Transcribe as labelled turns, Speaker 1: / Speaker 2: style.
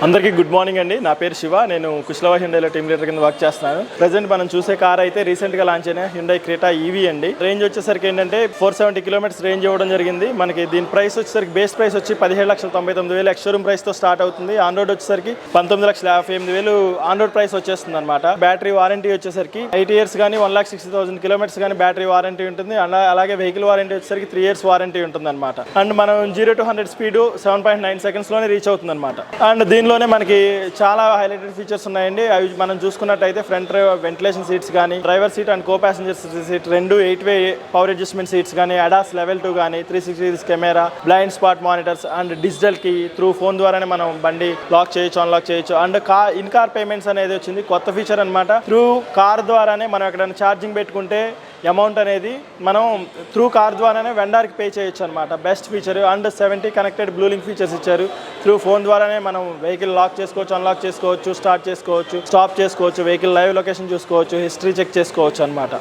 Speaker 1: అందరికీ good morning అండి. నా పేరు శివ. నేను కుశలవ హ్యుండైలో టీమ్ లీడర్ కింద వర్క్ చేస్తున్నాను. ప్రెజెంట్ మనం చూసే కార్ అయితే రీసెంట్ గా లాంచ్ అయిన హ్యుండై క్రెటా ఈవీ అండి. రేంజ్ వచ్చేసరికి ఏంటంటే 470 కిలోమీటర్స్ రేంజ్ ఇవ్వడం జరిగింది. మనకి దీని ప్రైస్ వచ్చేసరికి బేస్ ప్రైస్ వచ్చి 17,99,000 ఎక్స్ షోరూమ్ ప్రైస్ తో స్టార్ట్ అవుతుంది. ఆన్ రోడ్ వచ్చేసరికి 19,58,000 ఆన్ రోడ్ ప్రైస్ వచ్చేస్తుంది అనమాట. బ్యాటరీ వారంటీ వచ్చేసరికి 8 ఇయర్స్ కానీ 1,60,000 కిలోమీటర్స్ కానీ బ్యాటరీ వారంటీ ఉంటుంది. అలాగే వెహికల్ వారంటీ వచ్చేసరికి 3 ఇయర్స్ వారంటీ ఉంటుంది అనమాట. అండ్ మనం 0 to 100 స్పీడ్ 7.9 సెకండ్స్ లోనే రీచ్ అవుతుంది అనమాట. అండ్ దీనిలోనే మనకి చాలా హైలైటెడ్ ఫీచర్స్ ఉన్నాయండి. అవి మనం చూసుకున్నట్టయితే ఫ్రంట్ వెంటిలేషన్ సీట్స్ కానీ, driver seat and co passenger seat రెండు 8-way పవర్ అడ్జస్ట్మెంట్ సీట్స్ కానీ, అడాస్ లెవెల్ 2 కానీ, 360 camera, blind spot monitors and digital కి త్రూ ఫోన్ ద్వారానే మనం బండి లాక్ చేయొచ్చు, అన్లాక్ చేయొచ్చు. అండ్ ఇన్ కార్ పేమెంట్స్ అనేది వచ్చింది, కొత్త ఫీచర్ అనమాట. త్రూ కార్ ద్వారానే మనం ఎక్కడైనా ఛార్జింగ్ పెట్టుకుంటే అమౌంట్ అనేది మనం త్రూ కార్ ద్వారానే వెండర్కి పే చేయొచ్చు అనమాట. Best feature. And 70 connected blue link features ఇచ్చారు. త్రూ ఫోన్ ద్వారానే మనం వెహికల్ లాక్ చేసుకోవచ్చు, అన్లాక్ చేసుకోవచ్చు, స్టార్ట్ చేసుకోవచ్చు, స్టాప్ చేసుకోవచ్చు, వెహికల్ లైవ్ లొకేషన్ చూసుకోవచ్చు, హిస్టరీ చెక్ చేసుకోవచ్చు అనమాట.